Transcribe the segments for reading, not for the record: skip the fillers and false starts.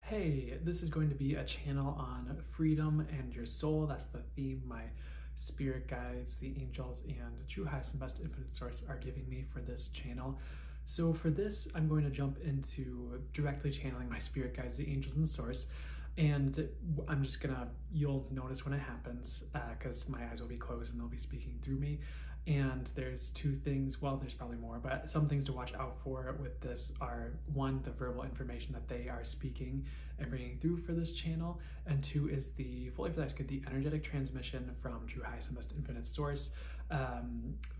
Hey, this is going to be a channel on freedom and your soul. That's the theme my spirit guides, the angels, and true highest and best infinite source are giving me for this channel. So for this, I'm going to jump into directly channeling my spirit guides, the angels, and source. And I'm just gonna, you'll notice when it happens, because my eyes will be closed and they'll be speaking through me. And there's two things, well, there's probably more, but some things to watch out for with this are, one, the verbal information that they are speaking and bringing through for this channel, and two is the, fully for the highest good, the energetic transmission from true highest and best infinite source,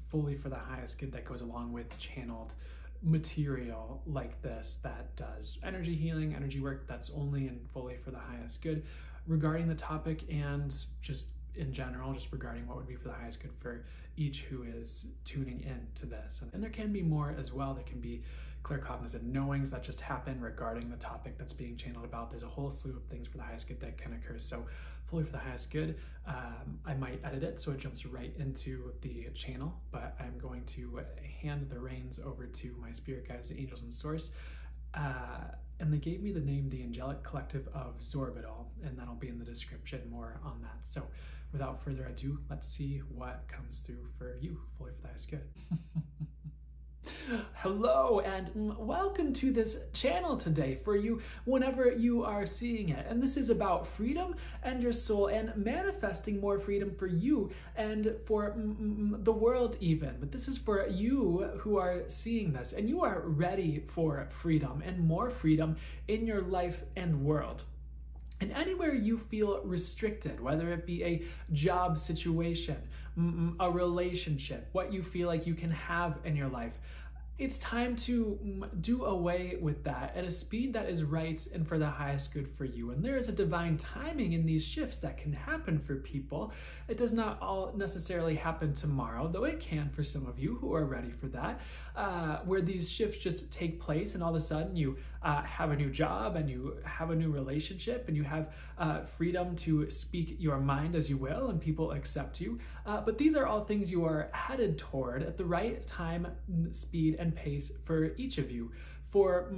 fully for the highest good that goes along with channeled material like this that does energy healing, energy work that's only and fully for the highest good regarding the topic, and just in general, just regarding what would be for the highest good for each who is tuning in to this. And there can be more as well. There can be claircognizant knowings that just happen regarding the topic that's being channeled about. There's a whole slew of things for the highest good that can occur. So fully for the highest good, I might edit it so it jumps right into the channel, but I'm going to hand the reins over to my spirit guides, the angels, and source. And they gave me the name, the Angelic Collective of Xorbítal, and that'll be in the description more on that. So without further ado, let's see what comes through for you, fully for the highest good. Hello and welcome to this channel today for you whenever you are seeing it. And this is about freedom and your soul and manifesting more freedom for you and for the world even. But this is for you who are seeing this and you are ready for freedom and more freedom in your life and world. And anywhere you feel restricted, whether it be a job situation, a relationship, what you feel like you can have in your life, it's time to do away with that at a speed that is right and for the highest good for you. And there is a divine timing in these shifts that can happen for people. It does not all necessarily happen tomorrow, though it can for some of you who are ready for that, where these shifts just take place and all of a sudden you have a new job and you have a new relationship and you have freedom to speak your mind as you will and people accept you. But these are all things you are headed toward at the right time, speed, and pace for each of you. For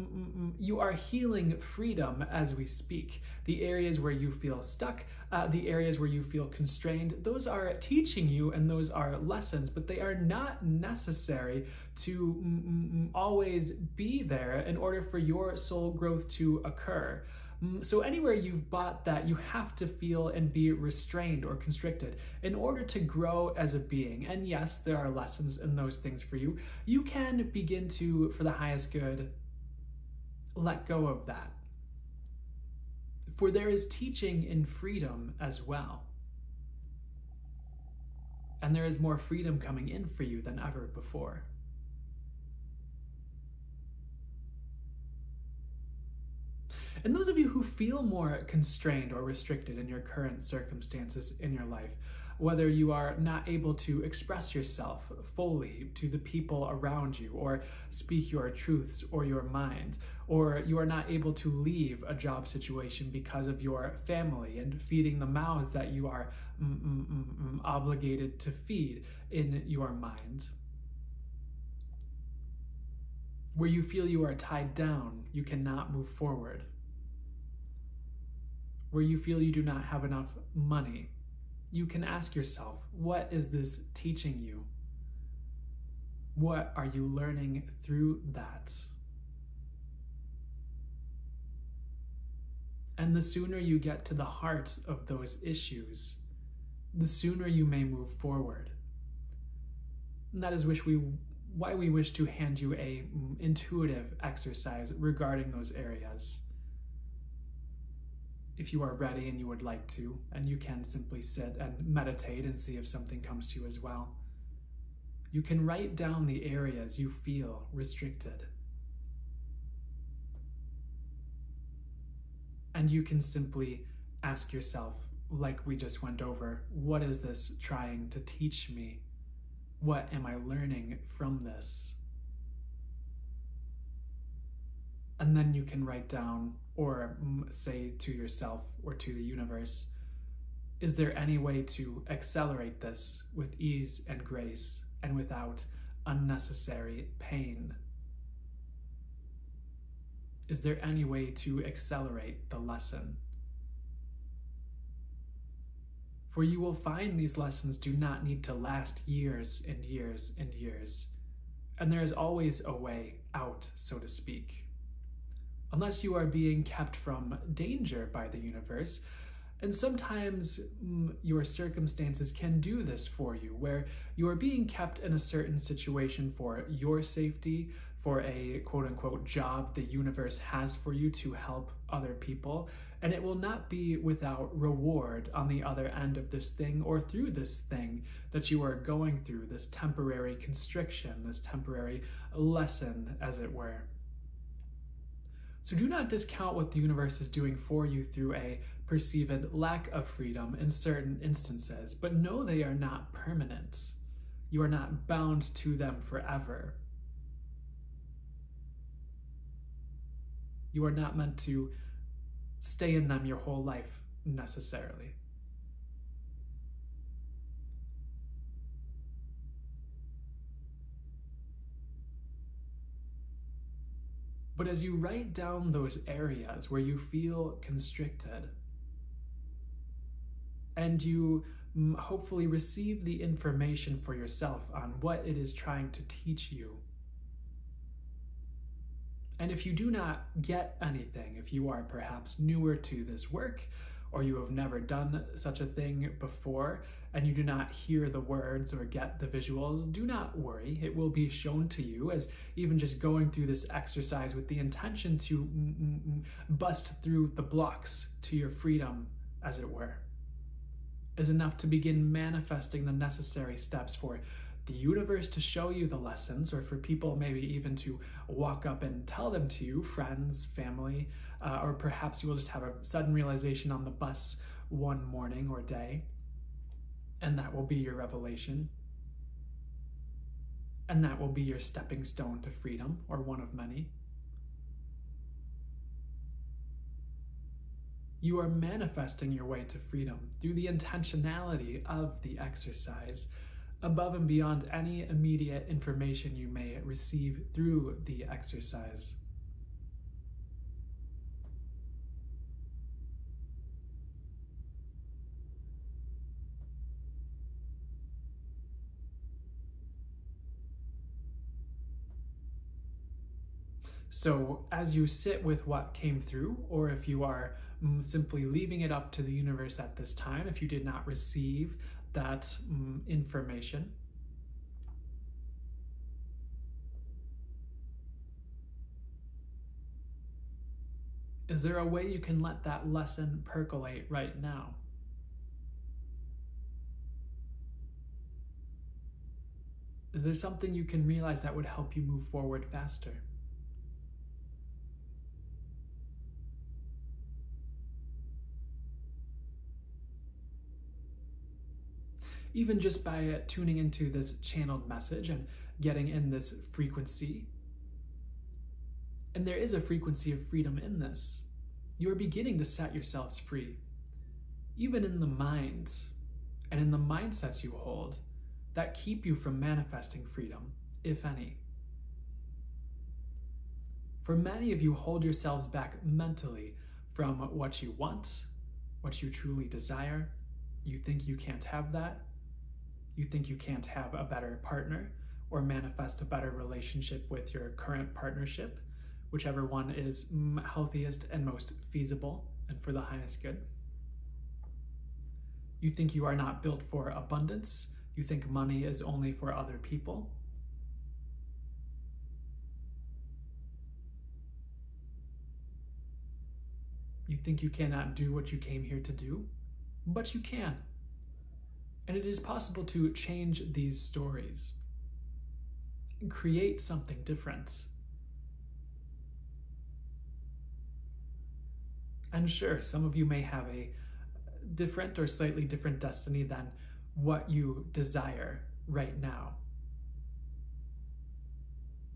you are healing freedom as we speak. The areas where you feel stuck, the areas where you feel constrained, those are teaching you and those are lessons, but they are not necessary to always be there in order for your soul growth to occur. So anywhere you've bought that you have to feel and be restrained or constricted in order to grow as a being. And yes, there are lessons in those things for you. You can begin to, for the highest good, let go of that. For there is teaching in freedom as well. And there is more freedom coming in for you than ever before. And those of you who feel more constrained or restricted in your current circumstances in your life, whether you are not able to express yourself fully to the people around you or speak your truths or your mind, or you are not able to leave a job situation because of your family and feeding the mouths that you are obligated to feed in your mind, where you feel you are tied down, you cannot move forward, where you feel you do not have enough money, you can ask yourself, what is this teaching you? What are you learning through that? And the sooner you get to the heart of those issues, the sooner you may move forward. And that is why we wish to hand you a intuitive exercise regarding those areas. If you are ready and you would like to, and you can simply sit and meditate and see if something comes to you as well. You can write down the areas you feel restricted. And you can simply ask yourself, like we just went over, what is this trying to teach me? What am I learning from this? And then you can write down or say to yourself or to the universe, is there any way to accelerate this with ease and grace and without unnecessary pain? Is there any way to accelerate the lesson? For you will find these lessons do not need to last years and years and years. And there is always a way out, so to speak. Unless you are being kept from danger by the universe. And sometimes your circumstances can do this for you, where you are being kept in a certain situation for your safety, for a quote-unquote job the universe has for you to help other people, and it will not be without reward on the other end of this thing or through this thing that you are going through, this temporary constriction, this temporary lesson, as it were. So do not discount what the universe is doing for you through a perceived lack of freedom in certain instances, but know they are not permanent. You are not bound to them forever. You are not meant to stay in them your whole life necessarily. But as you write down those areas where you feel constricted, and you hopefully receive the information for yourself on what it is trying to teach you, and if you do not get anything, if you are perhaps newer to this work, or you have never done such a thing before, and you do not hear the words or get the visuals, do not worry. It will be shown to you, as even just going through this exercise with the intention to bust through the blocks to your freedom, as it were, is enough to begin manifesting the necessary steps for the universe to show you the lessons, or for people maybe even to walk up and tell them to you, friends, family, or perhaps you will just have a sudden realization on the bus one morning or day, and that will be your revelation. And that will be your stepping stone to freedom, or one of many. You are manifesting your way to freedom through the intentionality of the exercise, above and beyond any immediate information you may receive through the exercise. So as you sit with what came through, or if you are simply leaving it up to the universe at this time, if you did not receive that information, is there a way you can let that lesson percolate right now? Is there something you can realize that would help you move forward faster? Even just by tuning into this channeled message and getting in this frequency. And there is a frequency of freedom in this. You are beginning to set yourselves free, even in the mind and in the mindsets you hold that keep you from manifesting freedom, if any. For many of you, hold yourselves back mentally from what you want, what you truly desire. You think you can't have that. You think you can't have a better partner or manifest a better relationship with your current partnership, whichever one is healthiest and most feasible and for the highest good. You think you are not built for abundance. You think money is only for other people. You think you cannot do what you came here to do, but you can. And it is possible to change these stories and create something different. And sure, some of you may have a different or slightly different destiny than what you desire right now.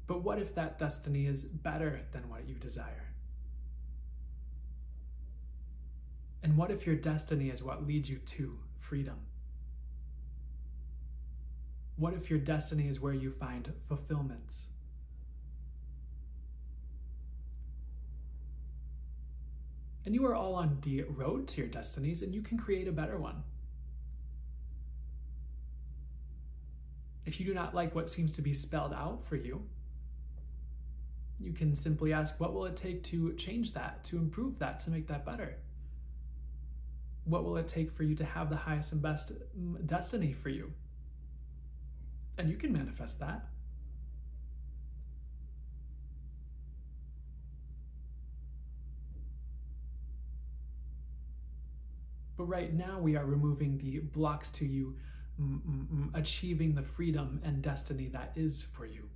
But what if that destiny is better than what you desire? And what if your destiny is what leads you to freedom? What if your destiny is where you find fulfillment? And you are all on the road to your destinies, and you can create a better one. If you do not like what seems to be spelled out for you, you can simply ask, what will it take to change that, to improve that, to make that better? What will it take for you to have the highest and best destiny for you? And you can manifest that. But right now we are removing the blocks to you achieving the freedom and destiny that is for you.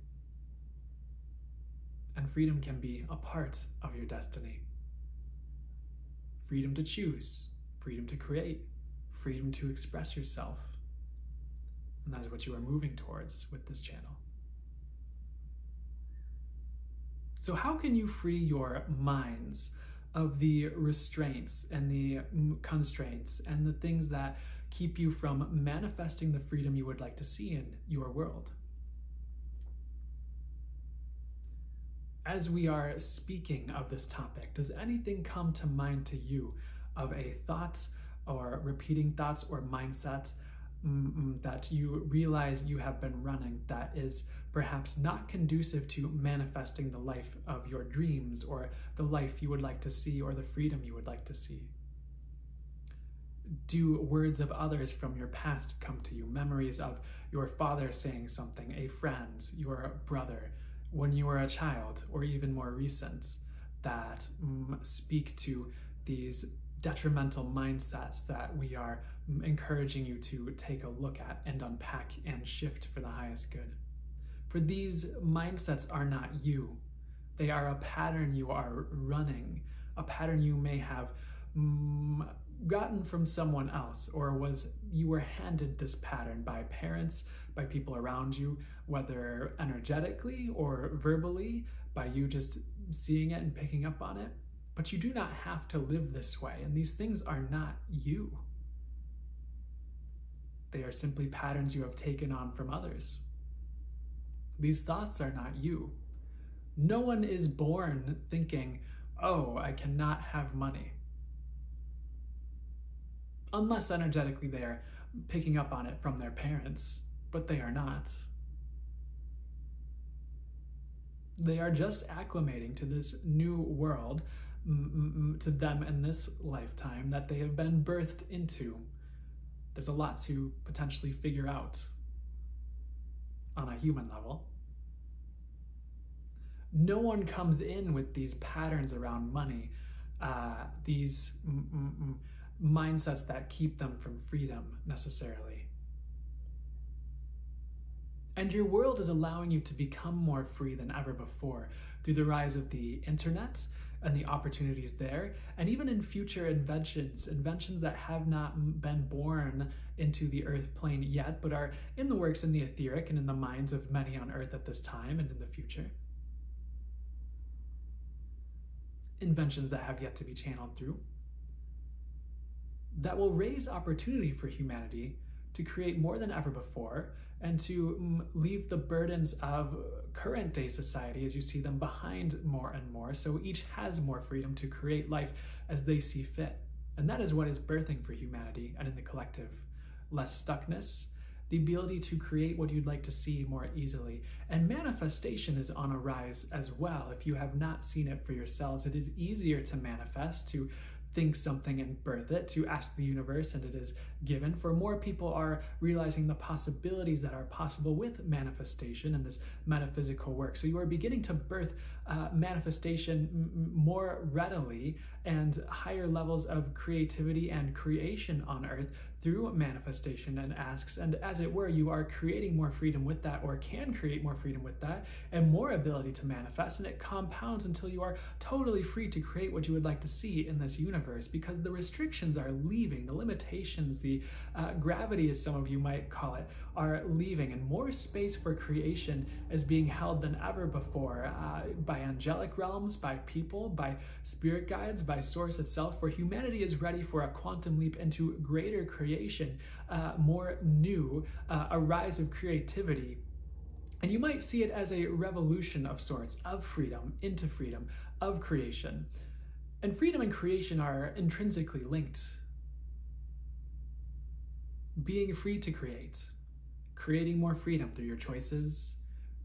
And freedom can be a part of your destiny. Freedom to choose, freedom to create, freedom to express yourself. And that is what you are moving towards with this channel. So how can you free your minds of the restraints and the constraints and the things that keep you from manifesting the freedom you would like to see in your world? As we are speaking of this topic, does anything come to mind to you of a thought or repeating thoughts or mindsets that you realize you have been running that is perhaps not conducive to manifesting the life of your dreams or the life you would like to see or the freedom you would like to see? Do words of others from your past come to you? Memories of your father saying something, a friend, your brother, when you were a child, or even more recent, that speak to these detrimental mindsets that we are encouraging you to take a look at and unpack and shift for the highest good. For these mindsets are not you. They are a pattern you are running, a pattern you may have gotten from someone else, or you were handed this pattern by parents, by people around you, whether energetically or verbally, by you just seeing it and picking up on it. But you do not have to live this way, and these things are not you. They are simply patterns you have taken on from others. These thoughts are not you. No one is born thinking, oh, I cannot have money. Unless energetically they are picking up on it from their parents, but they are not. They are just acclimating to this new world, to them in this lifetime that they have been birthed into. There's a lot to potentially figure out on a human level. No one comes in with these patterns around money, these mindsets that keep them from freedom necessarily. And your world is allowing you to become more free than ever before through the rise of the internet and the opportunities there, and even in future inventions that have not been born into the earth plane yet, but are in the works in the etheric and in the minds of many on earth at this time and in the future. Inventions that have yet to be channeled through, that will raise opportunity for humanity to create more than ever before and to leave the burdens of current day society as you see them behind more and more, so each has more freedom to create life as they see fit. And that is what is birthing for humanity and in the collective. Less stuckness, the ability to create what you'd like to see more easily. And manifestation is on a rise as well. If you have not seen it for yourselves, it is easier to manifest, to think something and birth it, to ask the universe and it is given. For more people are realizing the possibilities that are possible with manifestation and this metaphysical work. So you are beginning to birth manifestation more readily and higher levels of creativity and creation on earth through manifestation and asks. And as it were, you are creating more freedom with that, or can create more freedom with that, and more ability to manifest, and it compounds until you are totally free to create what you would like to see in this universe, because the restrictions are leaving, the limitations, the gravity, as some of you might call it, are leaving, and more space for creation is being held than ever before by angelic realms, by people, by spirit guides, by source itself, where humanity is ready for a quantum leap into greater creation, more new, a rise of creativity. And you might see it as a revolution of sorts, of freedom into freedom, of creation. And freedom and creation are intrinsically linked. Being free to create, creating more freedom through your choices,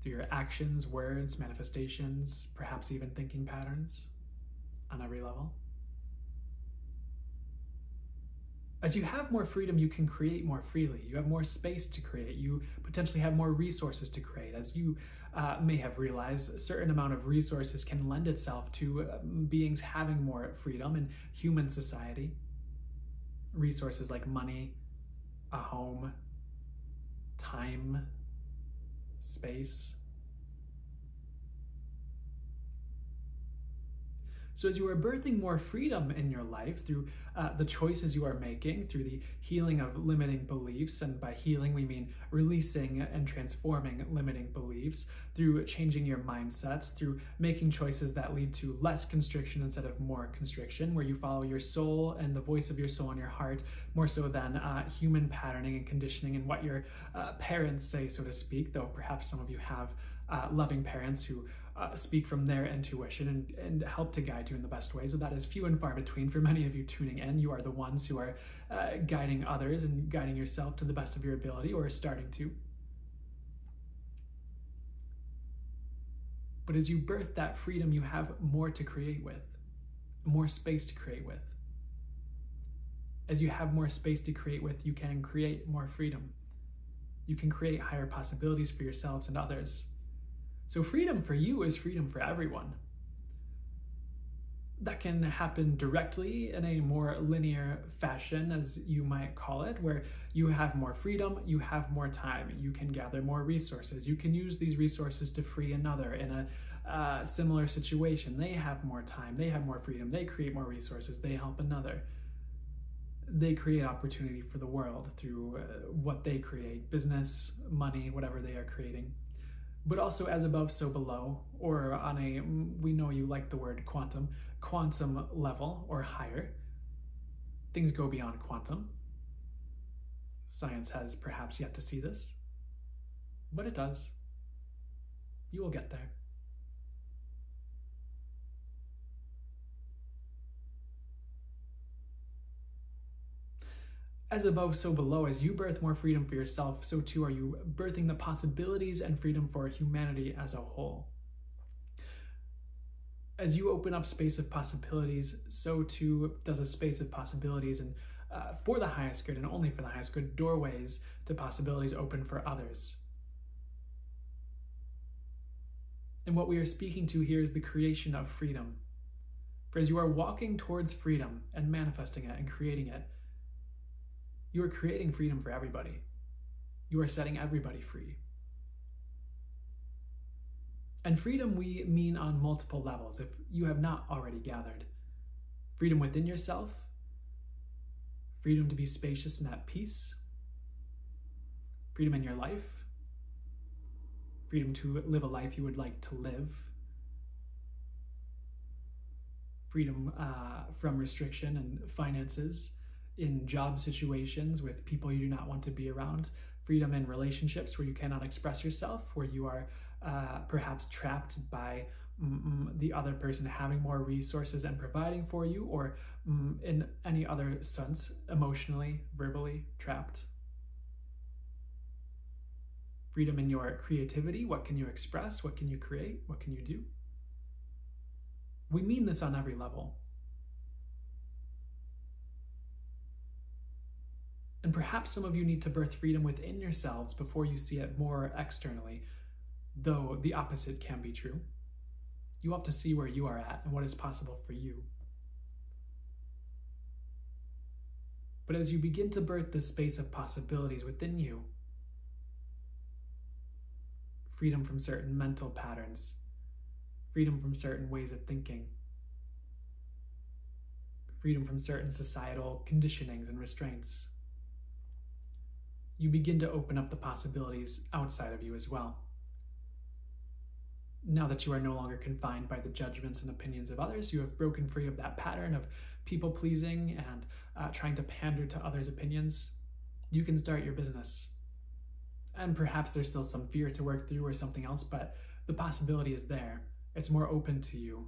through your actions, words, manifestations, perhaps even thinking patterns on every level. As you have more freedom, you can create more freely. You have more space to create. You potentially have more resources to create. As you may have realized, a certain amount of resources can lend itself to beings having more freedom in human society. Resources like money, a home, time, space. So as you are birthing more freedom in your life through the choices you are making, through the healing of limiting beliefs, and by healing we mean releasing and transforming limiting beliefs, through changing your mindsets, through making choices that lead to less constriction instead of more constriction, where you follow your soul and the voice of your soul in your heart, more so than human patterning and conditioning and what your parents say, so to speak, though perhaps some of you have loving parents who speak from their intuition and help to guide you in the best way. So that is few and far between for many of you tuning in. You are the ones who are guiding others and guiding yourself to the best of your ability, or starting to. But as you birth that freedom, you have more to create with, more space to create with. As you have more space to create with, you can create more freedom. You can create higher possibilities for yourselves and others. So freedom for you is freedom for everyone. That can happen directly in a more linear fashion, as you might call it, where you have more freedom, you have more time, you can gather more resources, you can use these resources to free another in a similar situation. They have more time, they have more freedom, they create more resources, they help another. They create opportunity for the world through what they create, business, money, whatever they are creating. But also as above, so below, or on a, we know you like the word quantum level or higher. Things go beyond quantum. Science has perhaps yet to see this, but it does. You will get there. As above, so below. As you birth more freedom for yourself, so too are you birthing the possibilities and freedom for humanity as a whole. As you open up space of possibilities, so too does a space of possibilities, and for the highest good and only for the highest good, doorways to possibilities open for others. And what we are speaking to here is the creation of freedom. For as you are walking towards freedom and manifesting it and creating it, you are creating freedom for everybody. You are setting everybody free. And freedom we mean on multiple levels, if you have not already gathered. Freedom within yourself, freedom to be spacious and at peace, freedom in your life, freedom to live a life you would like to live, freedom from restriction and finances, in job situations with people you do not want to be around, freedom in relationships where you cannot express yourself, where you are perhaps trapped by the other person having more resources and providing for you, or in any other sense, emotionally, verbally trapped. Freedom in your creativity. What can you express? What can you create? What can you do? We mean this on every level. And perhaps some of you need to birth freedom within yourselves before you see it more externally, though the opposite can be true. You have to see where you are at and what is possible for you. But as you begin to birth this space of possibilities within you, freedom from certain mental patterns, freedom from certain ways of thinking, freedom from certain societal conditionings and restraints, you begin to open up the possibilities outside of you as well. Now that you are no longer confined by the judgments and opinions of others, you have broken free of that pattern of people-pleasing and trying to pander to others' opinions, you can start your business. And perhaps there's still some fear to work through or something else, but the possibility is there. It's more open to you.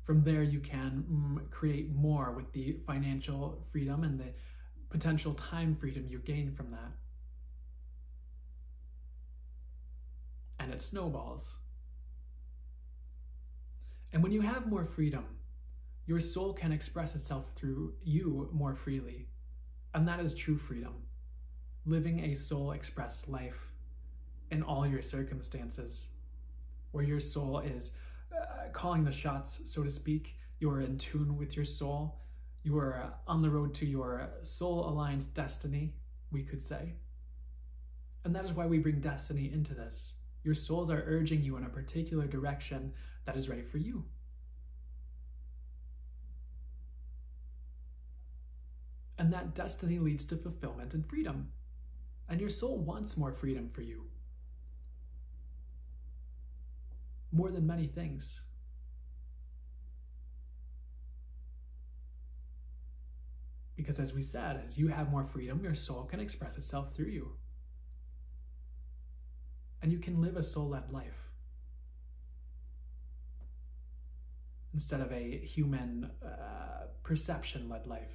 From there, you can create more with the financial freedom and the potential time freedom you gain from that. And it snowballs. And when you have more freedom, your soul can express itself through you more freely. And that is true freedom. Living a soul-expressed life in all your circumstances, where your soul is calling the shots, so to speak. You're in tune with your soul. You are on the road to your soul-aligned destiny, we could say. And that is why we bring destiny into this. Your souls are urging you in a particular direction that is right for you. And that destiny leads to fulfillment and freedom. And your soul wants more freedom for you. More than many things. Because as we said, as you have more freedom, your soul can express itself through you. And you can live a soul-led life. Instead of a human perception-led life.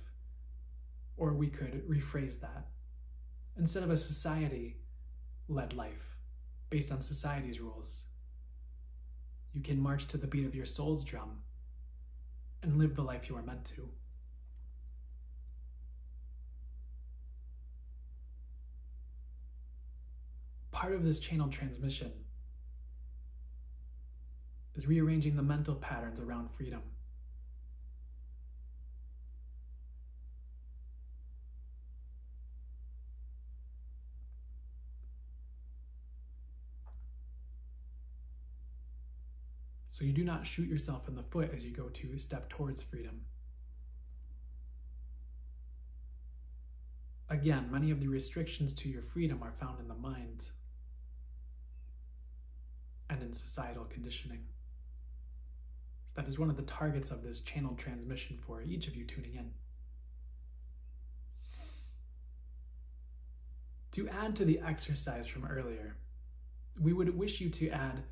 Or we could rephrase that. Instead of a society-led life, based on society's rules, you can march to the beat of your soul's drum and live the life you are meant to. Part of this channel transmission is rearranging the mental patterns around freedom. So you do not shoot yourself in the foot as you go to step towards freedom. Again, many of the restrictions to your freedom are found in the mind and in societal conditioning. That is one of the targets of this channeled transmission for each of you tuning in. To add to the exercise from earlier, we would wish you to add,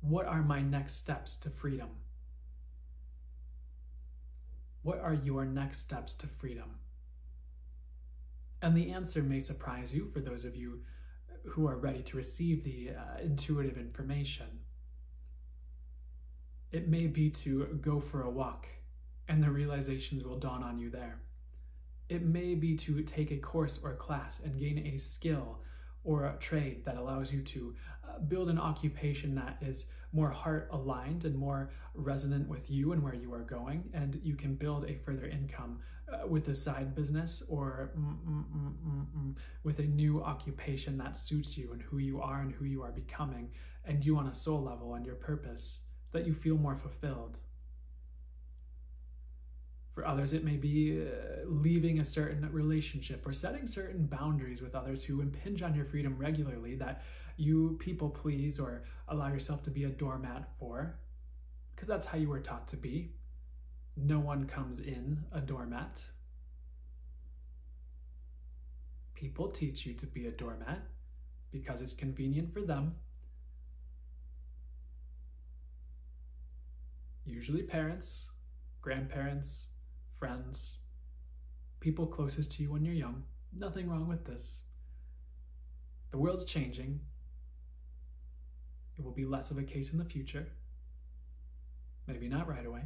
what are my next steps to freedom? What are your next steps to freedom? And the answer may surprise you for those of you who are ready to receive the intuitive information. It may be to go for a walk, and the realizations will dawn on you there. It may be to take a course or class and gain a skill or a trade that allows you to build an occupation that is more heart aligned and more resonant with you and where you are going, and you can build a further income with a side business or with a new occupation that suits you and who you are and who you are becoming, and you on a soul level and your purpose, so that you feel more fulfilled. For others, it may be leaving a certain relationship or setting certain boundaries with others who impinge on your freedom regularly that you people please or allow yourself to be a doormat for, because that's how you were taught to be. No one comes in a doormat. People teach you to be a doormat because it's convenient for them. Usually parents, grandparents, friends, people closest to you when you're young. Nothing wrong with this. The world's changing. It will be less of a case in the future. Maybe not right away.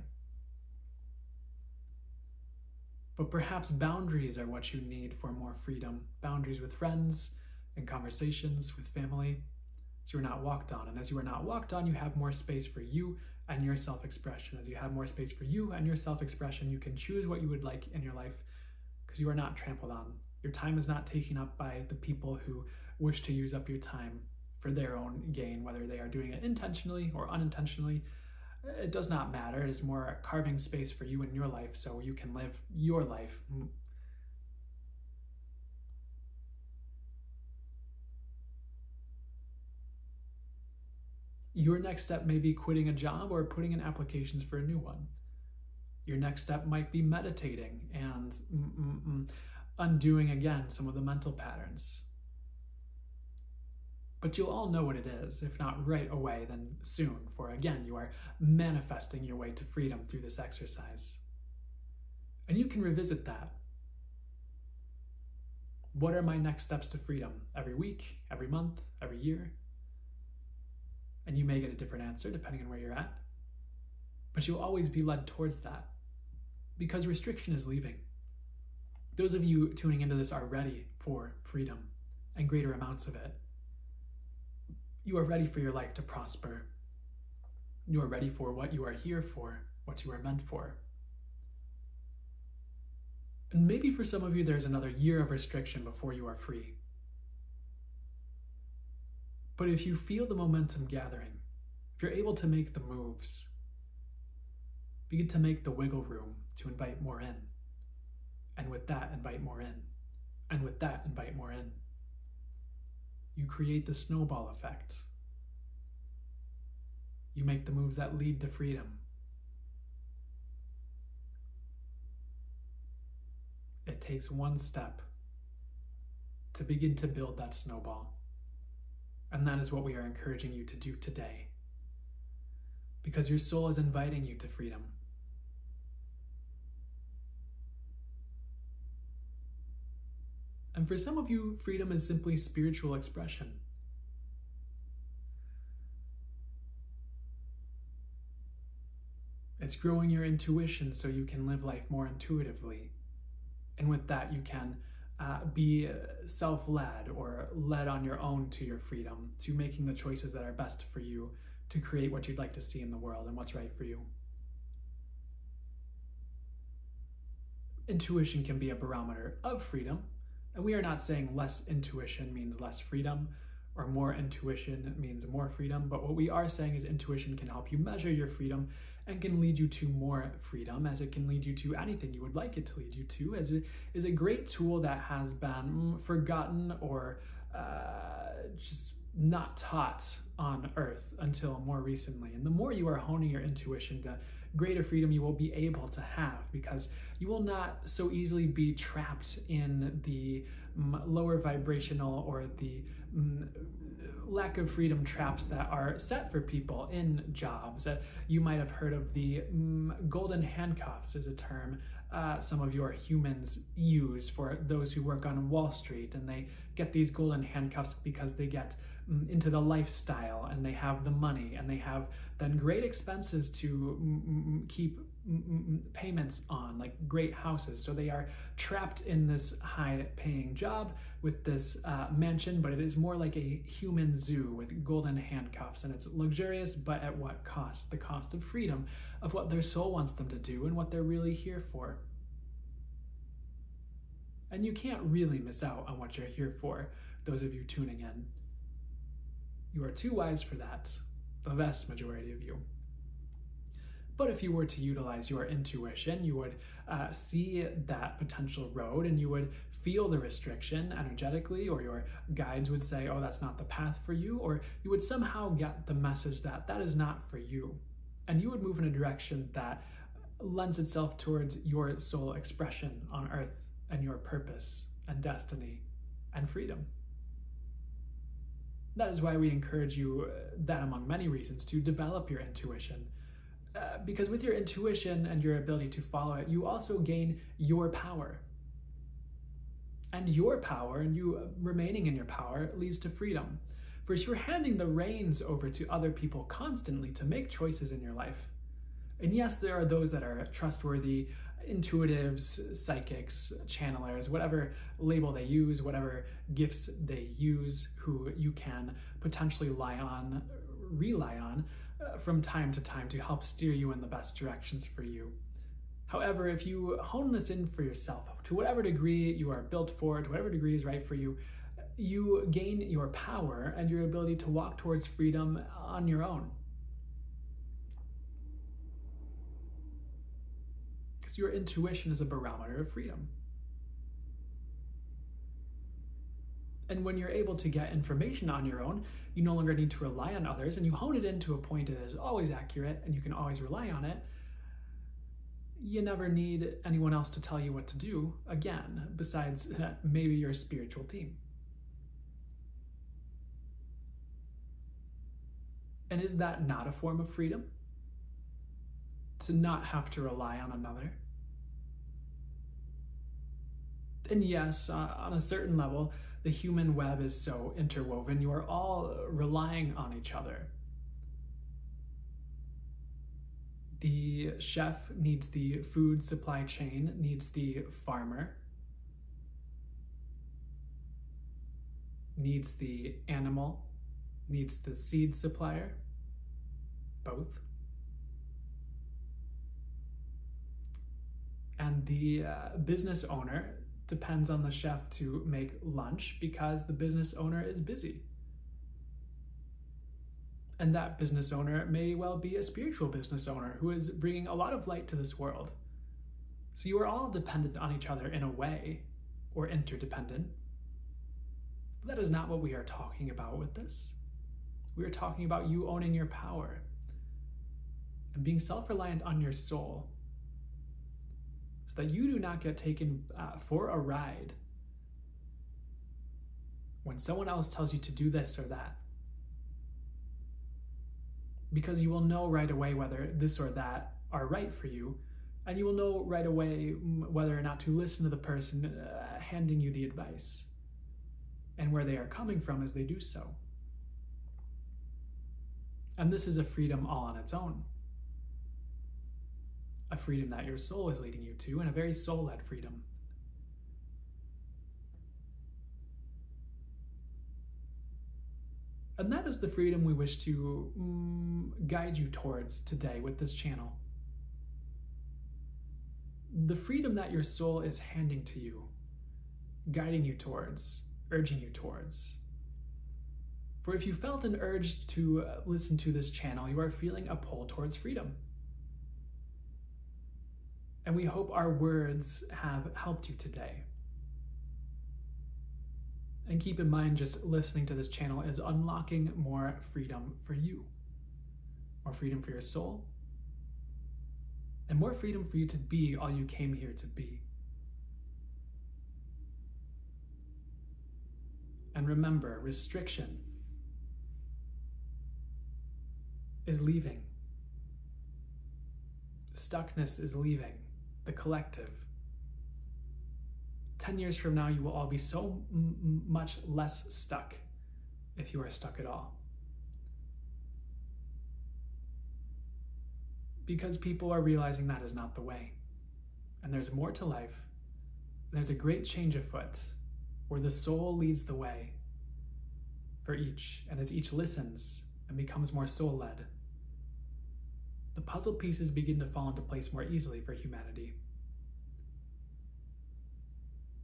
But perhaps boundaries are what you need for more freedom. Boundaries with friends and conversations with family. So you're not walked on. And as you are not walked on, you have more space for you and your self-expression. As you have more space for you and your self-expression, you can choose what you would like in your life because you are not trampled on. Your time is not taken up by the people who wish to use up your time for their own gain, whether they are doing it intentionally or unintentionally. It does not matter. It is more carving space for you in your life so you can live your life. Your next step may be quitting a job or putting in applications for a new one. Your next step might be meditating and undoing again some of the mental patterns. But you'll all know what it is, if not right away, then soon, for again, you are manifesting your way to freedom through this exercise. And you can revisit that. What are my next steps to freedom? Every week, every month, every year? And you may get a different answer depending on where you're at. But you'll always be led towards that because restriction is leaving. Those of you tuning into this are ready for freedom and greater amounts of it. You are ready for your life to prosper. You are ready for what you are here for, what you are meant for. And maybe for some of you, there's another year of restriction before you are free. But if you feel the momentum gathering, if you're able to make the moves, begin to make the wiggle room to invite more in. And with that, invite more in. And with that, invite more in. You create the snowball effect. You make the moves that lead to freedom. It takes one step to begin to build that snowball. And that is what we are encouraging you to do today. Because your soul is inviting you to freedom. And for some of you, freedom is simply spiritual expression. It's growing your intuition so you can live life more intuitively. And with that, you can be self-led or led on your own to your freedom, to making the choices that are best for you, to create what you'd like to see in the world and what's right for you. Intuition can be a barometer of freedom. And we are not saying less intuition means less freedom, or more intuition means more freedom, but what we are saying is intuition can help you measure your freedom and can lead you to more freedom, as it can lead you to anything you would like it to lead you to, as it is a great tool that has been forgotten or just not taught on Earth until more recently. And the more you are honing your intuition, the greater freedom you will be able to have, because you will not so easily be trapped in the lower vibrational or the lack of freedom traps that are set for people in jobs. You might have heard of the golden handcuffs is a term some of your humans use for those who work on Wall Street, and they get these golden handcuffs because they get into the lifestyle and they have the money and they have then great expenses to keep payments on, like great houses. So they are trapped in this high-paying job with this mansion, but it is more like a human zoo with golden handcuffs, and it's luxurious, but at what cost? The cost of freedom, of what their soul wants them to do and what they're really here for. And you can't really miss out on what you're here for, those of you tuning in. You are too wise for that, the vast majority of you. But if you were to utilize your intuition, you would see that potential road and you would feel the restriction energetically, or your guides would say, oh, that's not the path for you, or you would somehow get the message that that is not for you. And you would move in a direction that lends itself towards your soul expression on Earth and your purpose and destiny and freedom. That is why we encourage you, that among many reasons, to develop your intuition. Because with your intuition and your ability to follow it, you also gain your power. And your power, and you remaining in your power, leads to freedom. For if you're handing the reins over to other people constantly to make choices in your life, and yes, there are those that are trustworthy, intuitives, psychics, channelers, whatever label they use, whatever gifts they use, who you can potentially rely on from time to time to help steer you in the best directions for you. However, if you hone this in for yourself, to whatever degree you are built for, to whatever degree is right for you, you gain your power and your ability to walk towards freedom on your own. Because your intuition is a barometer of freedom. And when you're able to get information on your own, you no longer need to rely on others, and you hone it into a point that is always accurate and you can always rely on it. You never need anyone else to tell you what to do again, besides maybe your spiritual team. And is that not a form of freedom? To not have to rely on another? And yes, on a certain level, the human web is so interwoven. You are all relying on each other. The chef needs the food supply chain, needs the farmer, needs the animal, needs the seed supplier, both. And the business owner depends on the chef to make lunch because the business owner is busy. And that business owner may well be a spiritual business owner who is bringing a lot of light to this world. So you are all dependent on each other in a way, or interdependent. But that is not what we are talking about with this. We are talking about you owning your power and being self-reliant on your soul, so that you do not get taken for a ride when someone else tells you to do this or that. Because you will know right away whether this or that are right for you, and you will know right away whether or not to listen to the person handing you the advice, and where they are coming from as they do so. And this is a freedom all on its own. A freedom that your soul is leading you to, and a very soul-led freedom. And that is the freedom we wish to guide you towards today with this channel. The freedom that your soul is handing to you, guiding you towards, urging you towards. For if you felt an urge to listen to this channel, you are feeling a pull towards freedom. And we hope our words have helped you today. And keep in mind, just listening to this channel is unlocking more freedom for you. More freedom for your soul. And more freedom for you to be all you came here to be. And remember, restriction is leaving. Stuckness is leaving the collective. 10 years from now, you will all be so much less stuck, if you are stuck at all. Because people are realizing that is not the way. And there's more to life. There's a great change afoot, where the soul leads the way for each, and as each listens and becomes more soul-led, the puzzle pieces begin to fall into place more easily for humanity.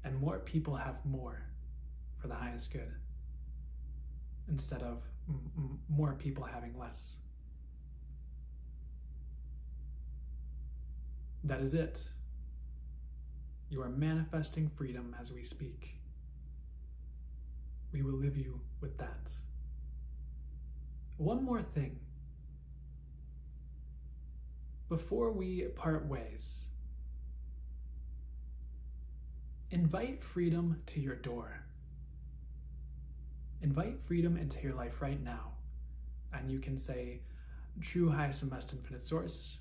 And more people have more for the highest good, instead of more people having less. That is it. You are manifesting freedom as we speak. We will leave you with that. One more thing. Before we part ways, invite freedom to your door. Invite freedom into your life right now. And you can say, True Highest and Best Infinite Source,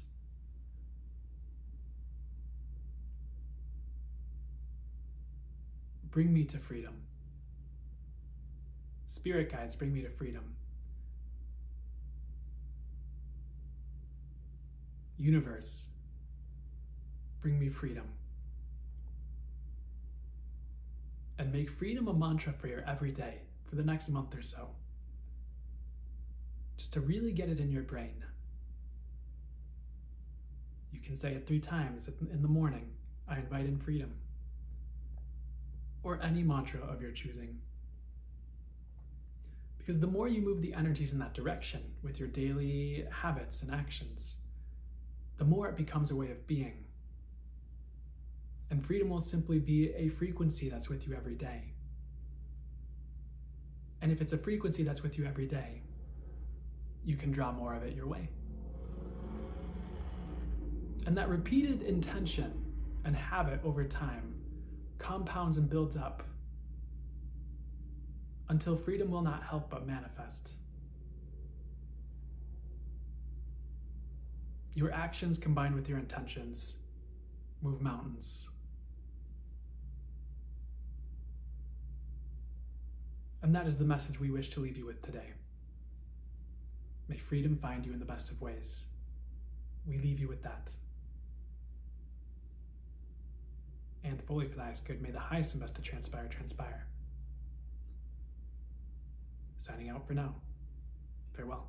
bring me to freedom. Spirit guides, bring me to freedom. Universe, bring me freedom. And make freedom a mantra for your everyday for the next month or so. Just to really get it in your brain. You can say it 3 times in the morning. I invite in freedom. Or any mantra of your choosing. Because the more you move the energies in that direction with your daily habits and actions, the more it becomes a way of being. And freedom will simply be a frequency that's with you every day. And if it's a frequency that's with you every day, you can draw more of it your way. And that repeated intention and habit over time compounds and builds up until freedom will not help but manifest. Your actions combined with your intentions move mountains. And that is the message we wish to leave you with today. May freedom find you in the best of ways. We leave you with that. And fully for the highest good, may the highest and best to transpire, transpire. Signing out for now. Farewell.